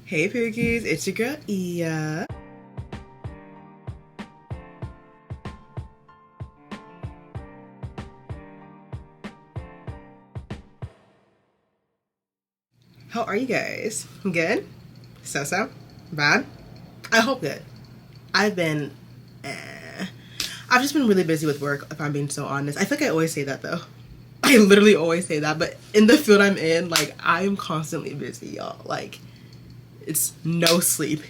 Hey pookies, it's your girl Ia. How are you guys? Good? So? Bad? I hope good. I've been I've just been really busy with work, if I'm being so honest. I think I always say that though. I literally always say that, but in the field I'm in, like, I'm constantly busy, y'all. Like, it's no sleep,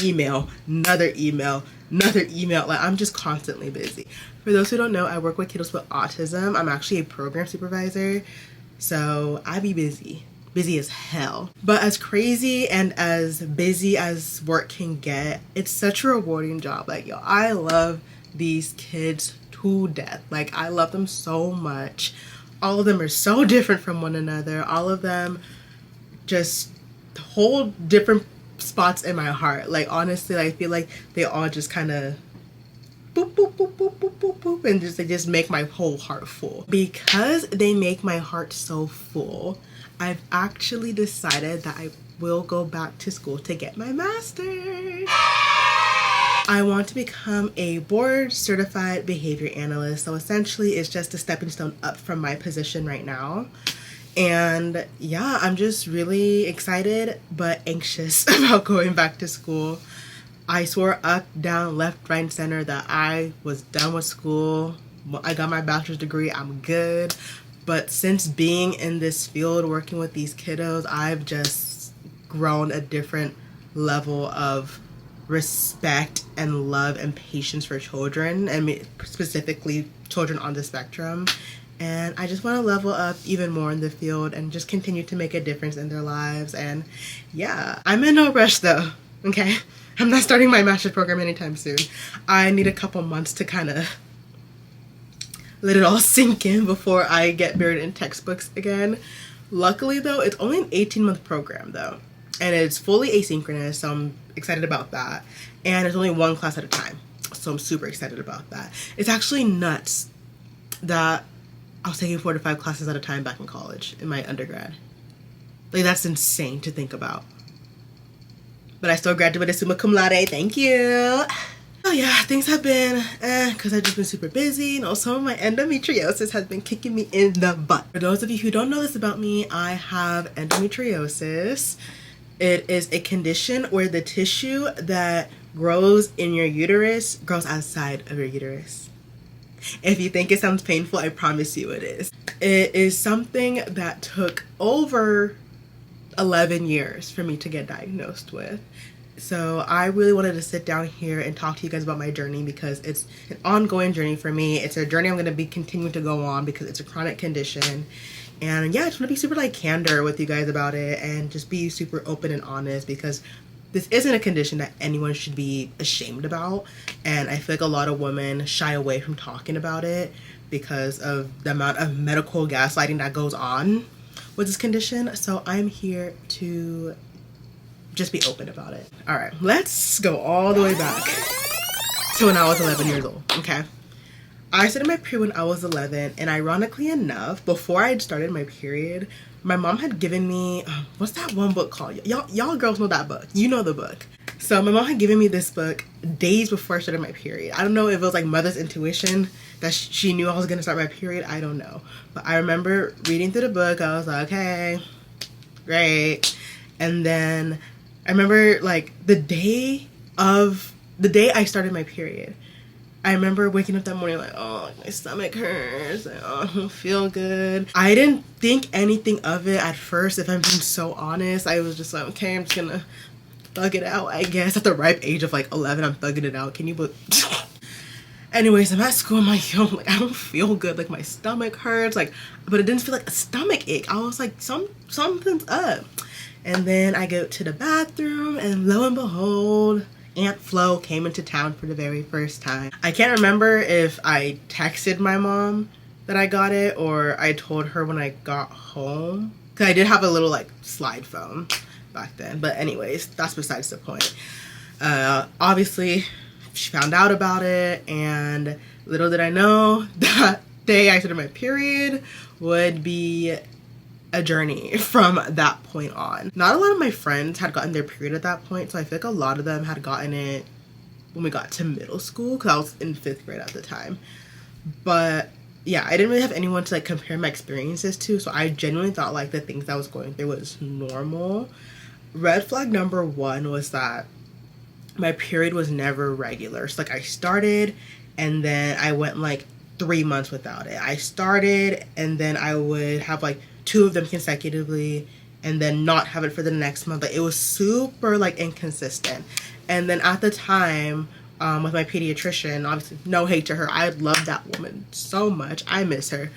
email, another email, another email. Like, I'm just constantly busy. For those who don't know, I work with kiddos with autism. I'm actually a program supervisor, so I be busy as hell. But as crazy and as busy as work can get, it's such a rewarding job. Like, yo, I love these kids to death. Like, I love them so much. All of them are so different from one another. All of them just hold different spots in my heart. Like, honestly, I feel like they all just kind of boop, boop, boop, boop, boop, boop, boop, and they just make my whole heart full. Because they make my heart so full, I've actually decided that I will go back to school to get my master's. I want to become a board certified behavior analyst. So essentially it's just a stepping stone up from my position right now. And yeah, I'm just really excited but anxious about going back to school. I swore up, down, left, right, and center that I was done with school. I got my bachelor's degree, I'm good. But since being in this field, working with these kiddos, I've just grown a different level of respect and love and patience for children, and specifically children on the spectrum. And I just want to level up even more in the field and just continue to make a difference in their lives. And yeah, I'm in no rush though, okay? I'm not starting my master's program anytime soon. I need a couple months to kind of let it all sink in before I get buried in textbooks again. Luckily though, it's only an 18-month program though, and it's fully asynchronous, so I'm excited about that. And it's only one class at a time, so I'm super excited about that. It's actually nuts that I was taking 4 to 5 classes at a time back in college in my undergrad. Like, that's insane to think about. But I still graduated summa cum laude, thank you. Oh yeah, things have been because I've just been super busy, and also my endometriosis has been kicking me in the butt. For those of you who don't know this about me, I have endometriosis. It is a condition where the tissue that grows in your uterus grows outside of your uterus. If you think it sounds painful, I promise you it is. It is something that took over 11 years for me to get diagnosed with. So I really wanted to sit down here and talk to you guys about my journey, because it's an ongoing journey for me. It's a journey I'm going to be continuing to go on because it's a chronic condition. And yeah, I just want to be super like candor with you guys about it and just be super open and honest, because this isn't a condition that anyone should be ashamed about. And I feel like a lot of women shy away from talking about it because of the amount of medical gaslighting that goes on with this condition. So I'm here to just be open about it. All right, let's go all the way back to when I was 11 years old, okay? I started my period when I was 11, and ironically enough, before I had started my period, my mom had given me, what's that one book called? Y'all girls know that book. You know the book. So my mom had given me this book days before I started my period. I don't know if it was like mother's intuition that she knew I was gonna start my period. I don't know. But I remember reading through the book. I was like, okay, great. And then I remember like the day I started my period, I remember waking up that morning like, oh, my stomach hurts. Like, oh, I don't feel good. I didn't think anything of it at first, if I'm being so honest. I was just like, okay, I'm just gonna thug it out, I guess. At the ripe age of like 11, I'm thugging it out. Can you believe? Anyways, I'm at school. I'm like, yo, like, I don't feel good. Like, my stomach hurts. Like, but it didn't feel like a stomach ache. I was like, something's up. And then I go to the bathroom, and lo and behold, Aunt Flo came into town for the very first time. I can't remember if I texted my mom that I got it or I told her when I got home, because I did have a little like slide phone back then. But anyways, that's besides the point. Obviously, she found out about it, and little did I know that day I started my period would be a journey from that point on. Not a lot of my friends had gotten their period at that point, so I feel like a lot of them had gotten it when we got to middle school, because I was in 5th grade at the time. But yeah, I didn't really have anyone to like compare my experiences to, so I genuinely thought like the things I was going through was normal. Red flag number 1 was that my period was never regular. So like I started and then I went like 3 months without it. I started and then I would have like 2 of them consecutively and then not have it for the next month. Like it was super like inconsistent. And then at the time, with my pediatrician, obviously no hate to her, I love that woman so much, I miss her.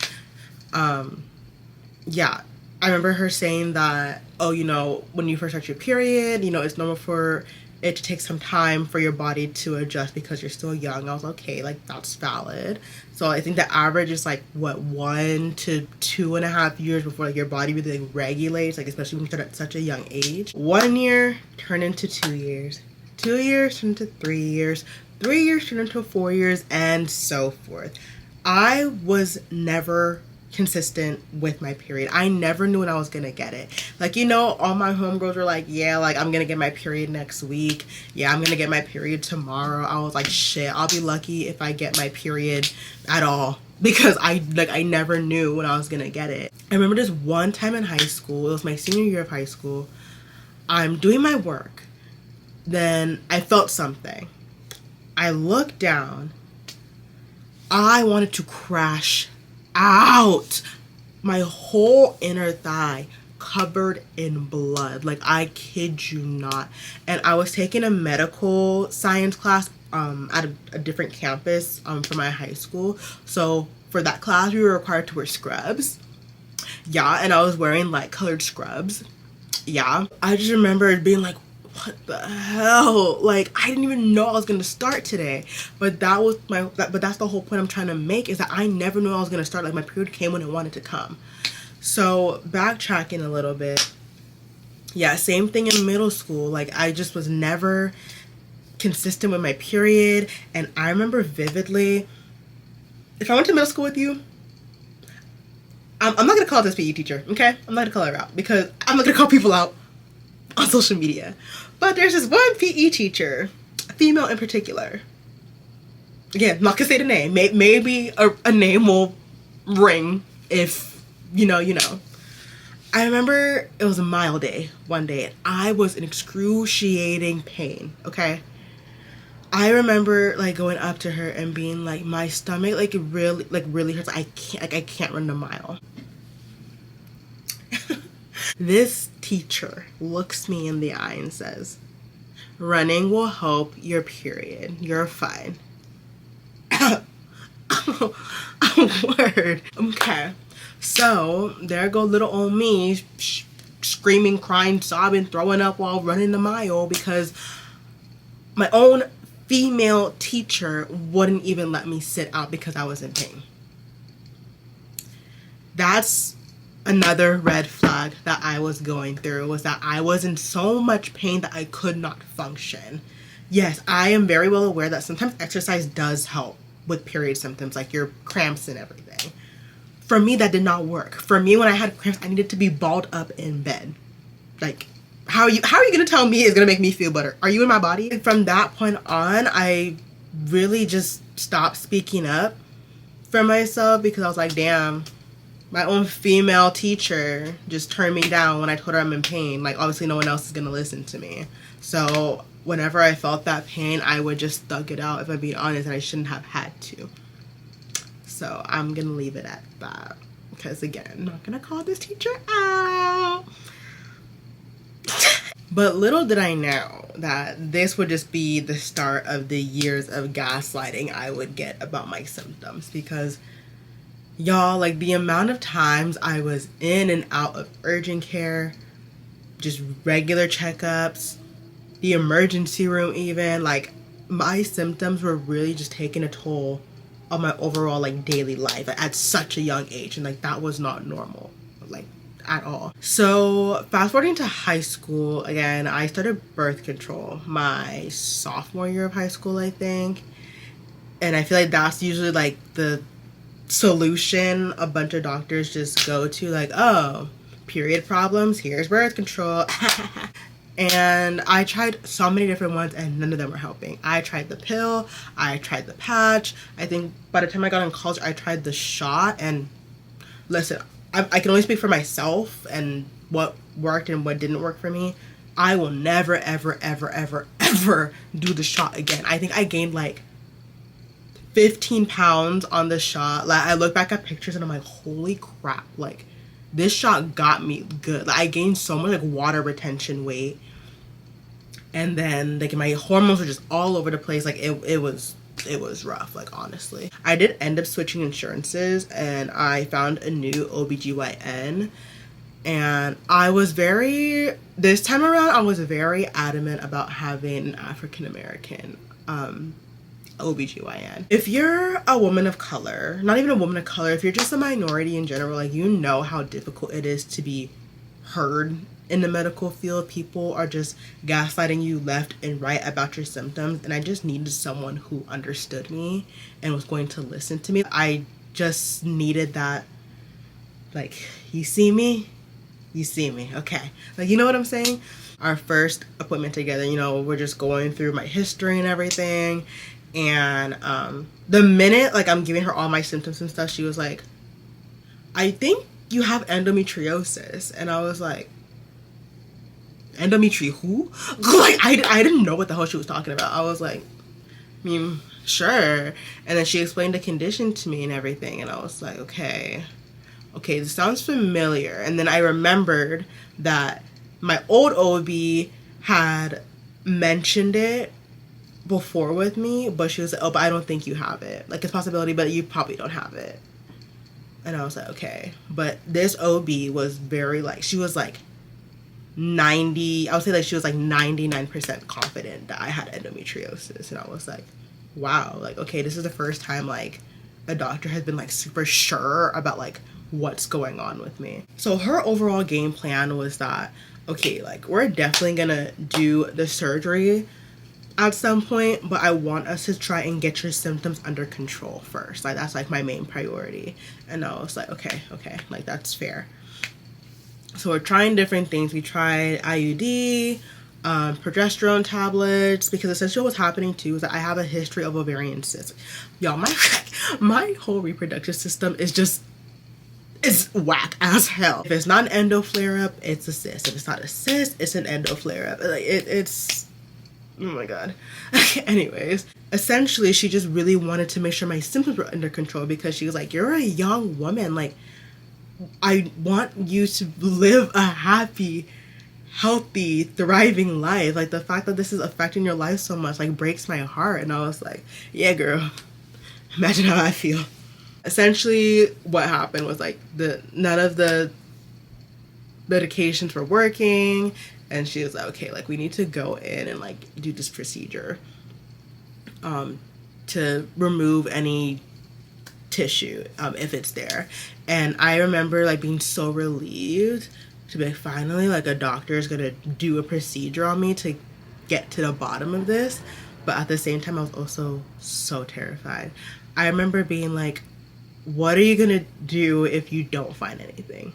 Yeah, I remember her saying that, oh, you know, when you first start your period, you know, it's normal for it to take some time for your body to adjust because you're still young. I was okay, like that's valid. So I think the average is like what, 1 to 2.5 years before like your body really like regulates, like especially when you start at such a young age. 1 year turned into 2 years, 2 years turned into 3 years, 3 years turned into 4 years, and so forth. I was never consistent with my period. I never knew when I was gonna get it. Like, you know, all my homegirls were like, yeah, like I'm gonna get my period next week. Yeah, I'm gonna get my period tomorrow. I was like, shit, I'll be lucky if I get my period at all, because I never knew when I was gonna get it. I remember this one time in high school, it was my senior year of high school. I'm doing my work. Then I felt something. I looked down. I wanted to crash out. My whole inner thigh covered in blood. Like, I kid you not. And I was taking a medical science class at a different campus for my high school. So for that class, we were required to wear scrubs. Yeah, and I was wearing light colored scrubs. Yeah. I just remember being like, what the hell? Like, I didn't even know I was gonna start today. But that was but that's the whole point I'm trying to make, is that I never knew I was gonna start. Like, my period came when it wanted to come. So backtracking a little bit, yeah, same thing in middle school. Like, I just was never consistent with my period. And I remember vividly, if I went to middle school with you, I'm not gonna call this PE teacher, okay? I'm not gonna call her out, because I'm not gonna call people out on social media. But there's this one PE teacher, a female in particular. Again, I'm not gonna say the name. Maybe a name will ring if you know, you know. I remember it was a mile day one day, and I was in excruciating pain, okay? I remember like going up to her and being like, my stomach like really hurts. I can't run a mile. This teacher looks me in the eye and says, running will help your period. You're fine. Word. Okay. So there go little old me screaming, crying, sobbing, throwing up while running the mile, because my own female teacher wouldn't even let me sit out because I was in pain. That's another red flag that I was going through, was that I was in so much pain that I could not function. Yes, I am very well aware that sometimes exercise does help with period symptoms, like your cramps and everything. For me, that did not work. For me, when I had cramps, I needed to be balled up in bed. Like, how are you gonna tell me it's gonna make me feel better? Are you in my body? And from that point on, I really just stopped speaking up for myself, because I was like, damn, my own female teacher just turned me down when I told her I'm in pain. Like, obviously no one else is gonna listen to me. So whenever I felt that pain, I would just thug it out, if I'm being honest, and I shouldn't have had to. So I'm gonna leave it at that, because again, I'm not gonna call this teacher out. But little did I know that this would just be the start of the years of gaslighting I would get about my symptoms, because y'all, like, the amount of times I was in and out of urgent care, just regular checkups, the emergency room even, like, my symptoms were really just taking a toll on my overall, like, daily life at such a young age. And, like, that was not normal, like, at all. So fast forwarding to high school, again, I started birth control my sophomore year of high school, I think. And I feel like that's usually, like, the solution a bunch of doctors just go to, like, oh, period problems. Here's birth control. And I tried so many different ones and none of them were helping. I tried the pill, I tried the patch. I think by the time I got in college, I tried the shot. And listen, I can only speak for myself and what worked and what didn't work for me. I will never, ever, ever, ever, ever do the shot again. I think I gained like 15 pounds on the shot. Like, I look back at pictures and I'm like, holy crap, like this shot got me good. Like, I gained so much like water retention weight, and then like my hormones were just all over the place. Like it was rough, like honestly. I did end up switching insurances and I found a new OBGYN, and this time around I was very adamant about having an African American OBGYN. If you're a woman of color, not even a woman of color, if you're just a minority in general, like, you know how difficult it is to be heard in the medical field. People are just gaslighting you left and right about your symptoms, and I just needed someone who understood me and was going to listen to me. I just needed that, like, you see me, okay, like, you know what I'm saying? Our first appointment together, you know, we're just going through my history and everything. And the minute like I'm giving her all my symptoms and stuff, she was like, I think you have endometriosis. And I was like, endometri who? Like, I didn't know what the hell she was talking about. I was like, I mean, sure. And then she explained the condition to me and everything, and I was like, okay, this sounds familiar. And then I remembered that my old OB had mentioned it before with me, but she was like, oh, but I don't think you have it. Like, it's a possibility, but you probably don't have it. And I was like, okay. But this OB was very like, she was like 90, I would say like she was like 99% confident that I had endometriosis. And I was like, wow, like, okay, this is the first time like a doctor has been like super sure about like what's going on with me. So her overall game plan was that, okay, like, we're definitely gonna do the surgery at some point, but I want us to try and get your symptoms under control first. Like, that's like my main priority. And I was like, okay, like, that's fair. So we're trying different things. We tried IUD, progesterone tablets, because essentially what's happening too is that I have a history of ovarian cysts. Y'all, my whole reproductive system is whack as hell. If it's not an endo flare up, it's a cyst. If it's not a cyst, it's an endo flare up. Like, it's oh my god. Anyways, essentially she just really wanted to make sure my symptoms were under control, because she was like, you're a young woman, like, I want you to live a happy, healthy, thriving life. Like, the fact that this is affecting your life so much like breaks my heart. And I was like, yeah, girl, imagine how I feel. Essentially what happened was like none of the medications were working. And she was like, okay, like, we need to go in and like do this procedure to remove any tissue if it's there. And I remember like being so relieved to be like, finally, like, a doctor is gonna do a procedure on me to get to the bottom of this. But at the same time, I was also so terrified. I remember being like, what are you gonna do if you don't find anything?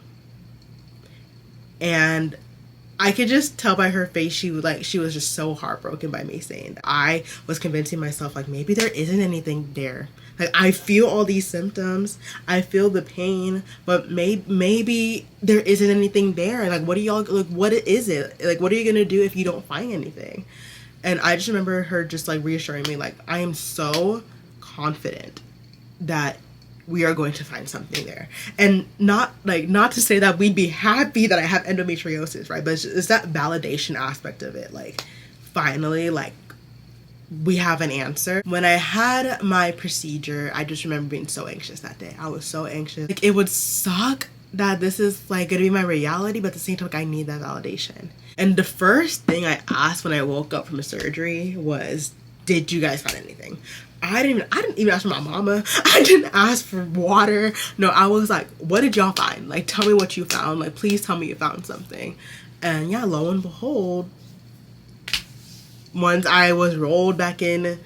And I could just tell by her face, she was just so heartbroken by me saying that. I was convincing myself, like, maybe there isn't anything there. Like, I feel all these symptoms, I feel the pain, but maybe there isn't anything there. Like, what is it? Like, what are you gonna do if you don't find anything? And I just remember her just like reassuring me, like, I am so confident that we are going to find something there. And not to say that we'd be happy that I have endometriosis, right? But it's that validation aspect of it. Like, finally, like, we have an answer. When I had my procedure, I just remember being so anxious that day. I was so anxious. Like, it would suck that this is like gonna be my reality, but at the same time, like, I need that validation. And the first thing I asked when I woke up from the surgery was, did you guys find anything? I didn't even ask for my mama. I didn't ask for water. No, I was like, what did y'all find? Like, tell me what you found. Like, please tell me you found something. And yeah, lo and behold, once I was rolled back in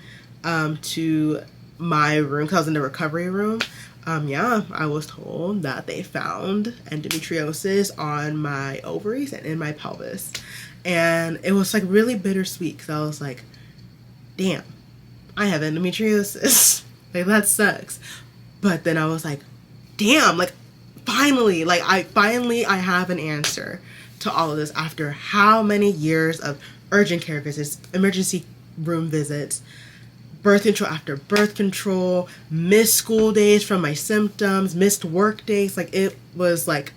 to my room, because I was in the recovery room, Yeah, I was told that they found endometriosis on my ovaries and in my pelvis. And it was like really bittersweet because I was like, damn, I have endometriosis. Like, that sucks. But then I was like, damn, like, finally, I have an answer to all of this after how many years of urgent care visits, emergency room visits, birth control after birth control, missed school days from my symptoms, missed work days. Like, it was like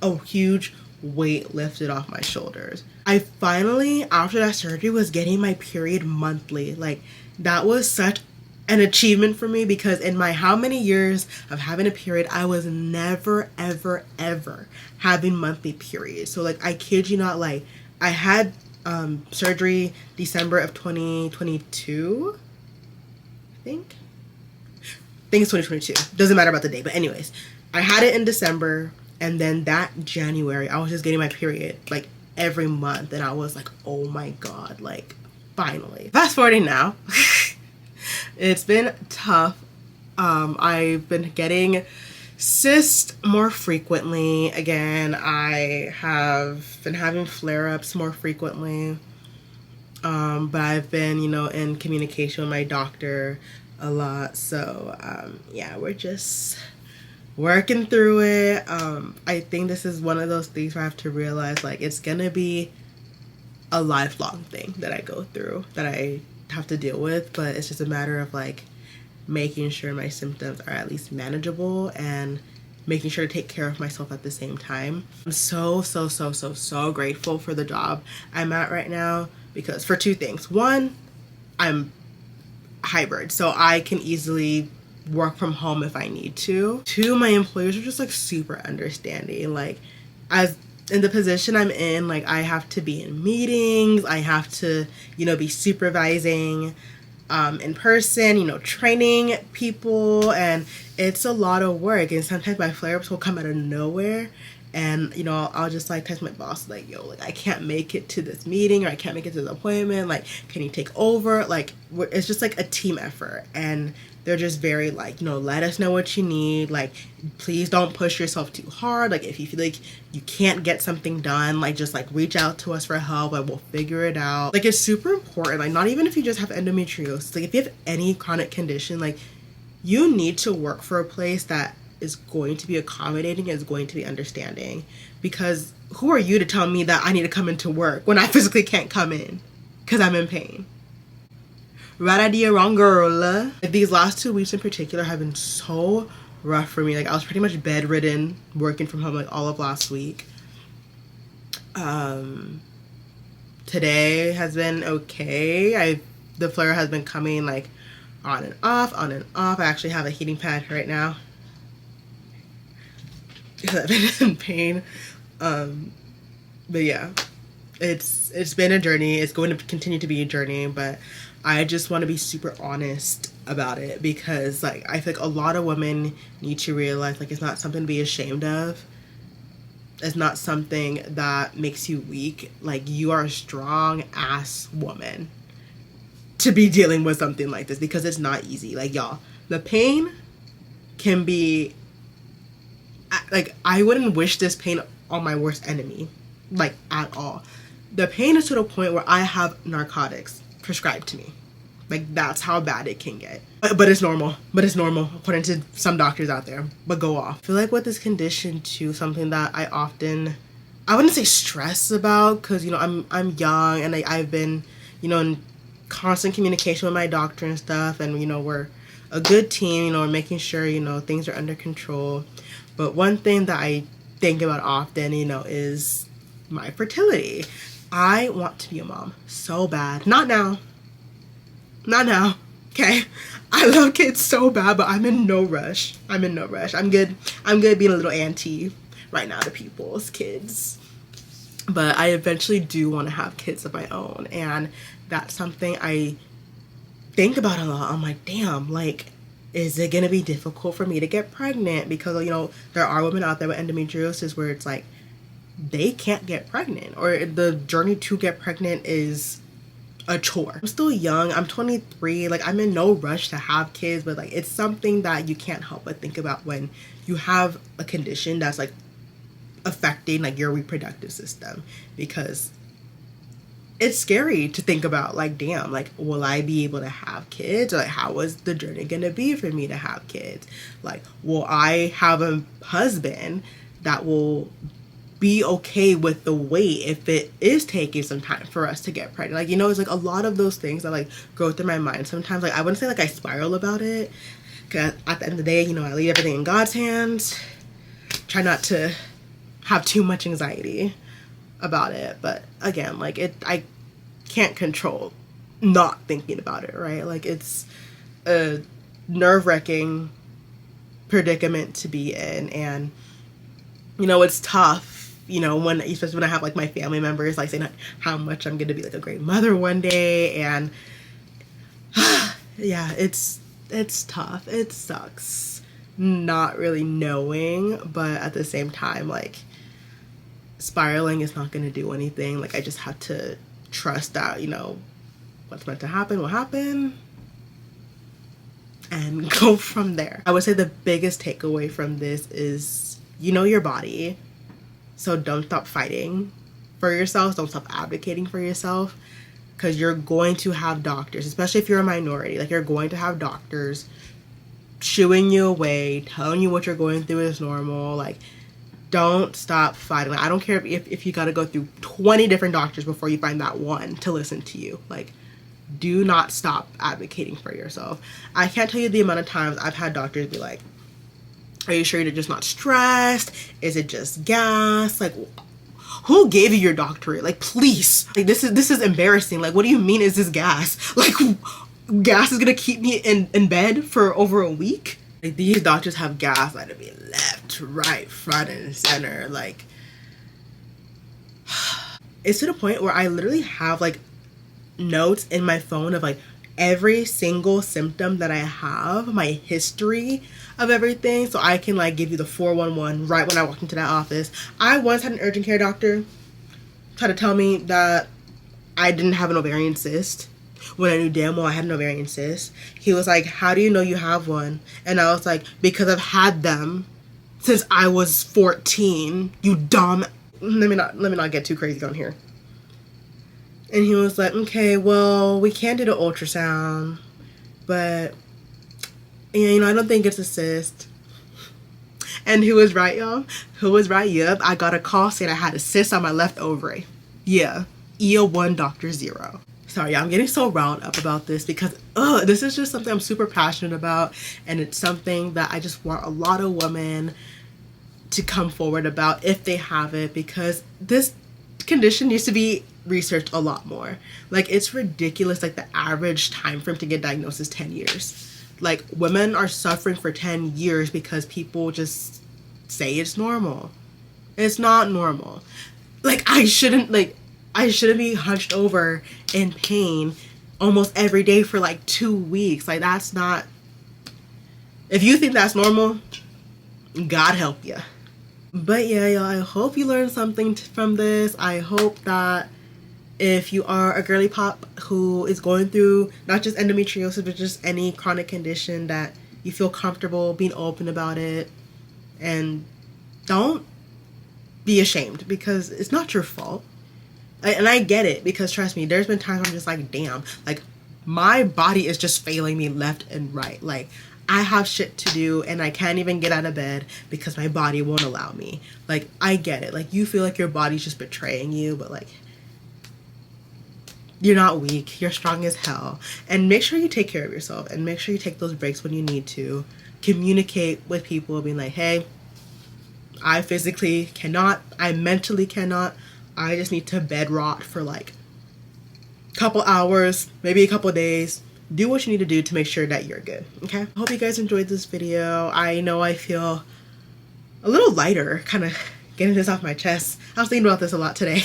a huge weight lifted off my shoulders. I finally, after that surgery, was getting my period monthly. Like, that was such an achievement for me because in my how many years of having a period, I was never, ever, ever having monthly periods. So, like, I kid you not, like, I had surgery December of 2022. I think it's 2022. Doesn't matter about the day, but anyways, I had it in December, and then that January, I was just getting my period like every month, and I was like, oh my god, like, finally. Fast forwarding now, it's been tough. I've been getting cysts more frequently. Again, I have been having flare-ups more frequently. But I've been, in communication with my doctor a lot. So, yeah, we're just working through it. I think this is one of those things where I have to realize, like, it's gonna be a lifelong thing that I go through, that I have to deal with. But it's just a matter of, like, making sure my symptoms are at least manageable and making sure to take care of myself at the same time. I'm so grateful for the job I'm at right now. Because for two things. One, I'm hybrid, so I can easily work from home if I need to. Two, my employers are just like super understanding. Like, as in the position I'm in, like, I have to be in meetings, I have to, be supervising in person, training people, and it's a lot of work. And sometimes my flare-ups will come out of nowhere. And, I'll just, like, text my boss, like, yo, like, I can't make it to this meeting, or I can't make it to the appointment. Like, can you take over? Like, it's just, like, a team effort. And they're just very, like, let us know what you need. Like, please don't push yourself too hard. Like, if you feel like you can't get something done, like, just, like, reach out to us for help. Like, we'll figure it out. Like, it's super important. Like, not even if you just have endometriosis. Like, if you have any chronic condition, like, you need to work for a place that is going to be accommodating, is going to be understanding. Because who are you to tell me that I need to come into work when I physically can't come in because I'm in pain? Right idea, wrong girl. These last 2 weeks in particular have been so rough for me. Like, I was pretty much bedridden, working from home, like, all of last week. Today has been okay. The flare has been coming, like, on and off, on and off. I actually have a heating pad right now because I've been in pain. But yeah, it's been a journey. It's going to continue to be a journey, but I just want to be super honest about it because, like, I think a lot of women need to realize, like, it's not something to be ashamed of. It's not something that makes you weak. Like, you are a strong ass woman to be dealing with something like this because it's not easy. Like, y'all, the pain can be, like, I wouldn't wish this pain on my worst enemy, like, at all. The pain is to the point where I have narcotics prescribed to me. Like, that's how bad it can get. But it's normal. But it's normal, according to some doctors out there. But go off. I feel like with this condition, too, something that I wouldn't say stress about, because, I'm young, and I've been, in constant communication with my doctor and stuff, and, we're a good team, we're making sure, things are under control. But one thing that I think about often, is my fertility. I want to be a mom so bad. Not now, okay? I love kids so bad, but I'm in no rush. I'm good being a little auntie right now to people's kids. But I eventually do want to have kids of my own, and that's something I think about a lot. I'm like, damn, like, is it going to be difficult for me to get pregnant? Because, there are women out there with endometriosis where it's like, they can't get pregnant, or the journey to get pregnant is a chore. I'm still young. I'm 23. Like, I'm in no rush to have kids, but like, it's something that you can't help but think about when you have a condition that's like affecting like your reproductive system, because it's scary to think about, like, damn, like, will I be able to have kids? Or like, how is the journey gonna be for me to have kids? Like, will I have a husband that will be okay with the wait if it is taking some time for us to get pregnant? Like, you know, it's like a lot of those things that like go through my mind sometimes. Like, I wouldn't say like I spiral about it, because at the end of the day, you know, I leave everything in God's hands. Try not to have too much anxiety about it, but again, like, I can't control not thinking about it, right? Like, it's a nerve-wracking predicament to be in, and you know, it's tough, you know, when, especially when I have like my family members like saying how much I'm gonna be like a great mother one day, and yeah, it's tough. It sucks not really knowing, but at the same time, like, spiraling is not going to do anything. Like, I just have to trust that, you know, what's meant to happen will happen and go from there. I would say the biggest takeaway from this is, you know, your body, so don't stop fighting for yourself. Don't stop advocating for yourself, because you're going to have doctors, especially if you're a minority, like, you're going to have doctors shooing you away, telling you what you're going through is normal. Like, don't stop fighting. Like, I don't care if you got to go through 20 different doctors before you find that one to listen to you. Like, do not stop advocating for yourself. I can't tell you the amount of times I've had doctors be like, are you sure you're just not stressed? Is it just gas? Like, who gave you your doctorate? Like, please. Like, this is embarrassing. Like, what do you mean is this gas? Like, gas is gonna keep me in bed for over a week? Like, these doctors have gas like to be left, right, front, and center. Like, it's to the point where I literally have like notes in my phone of like every single symptom that I have, my history of everything, so I can like give you the 411 right when I walk into that office. I once had an urgent care doctor try to tell me that I didn't have an ovarian cyst when I knew damn well I had an ovarian cyst. He was like, how do you know you have one? And I was like, because I've had them since I was 14, you dumb. Let me not get too crazy on here. And he was like, okay, well, we can do the ultrasound, but yeah, you know, I don't think it's a cyst. And who was right, y'all? Who was right? Yep, I got a call saying I had a cyst on my left ovary. Yeah, EO1 Dr. Zero. Sorry, I'm getting so riled up about this because this is just something I'm super passionate about, and it's something that I just want a lot of women to come forward about if they have it, because this condition needs to be researched a lot more. Like, it's ridiculous. Like, the average time frame to get diagnosed is 10 years. Like, women are suffering for 10 years because people just say it's normal. It's not normal. Like, I shouldn't be hunched over in pain almost every day for like 2 weeks. Like, that's not, if you think that's normal, God help you. But yeah, y'all, I hope you learned something from this. I hope that if you are a girly pop who is going through not just endometriosis, but just any chronic condition, that you feel comfortable being open about it, and don't be ashamed, because it's not your fault. And I get it, because trust me, there's been times I'm just like, damn, like, my body is just failing me left and right. Like, I have shit to do and I can't even get out of bed because my body won't allow me. Like, I get it. Like, you feel like your body's just betraying you, but like, you're not weak. You're strong as hell. And make sure you take care of yourself, and make sure you take those breaks when you need to. Communicate with people, being like, hey, I physically cannot, I mentally cannot, I just need to bed rot for like a couple hours, maybe a couple days. Do what you need to do to make sure that you're good, okay? I hope you guys enjoyed this video. I know I feel a little lighter, kind of getting this off my chest. I was thinking about this a lot today.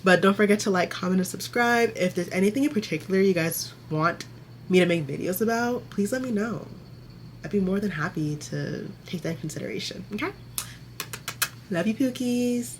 But don't forget to like, comment, and subscribe. If there's anything in particular you guys want me to make videos about, please let me know. I'd be more than happy to take that in consideration, okay? Love you, pookies.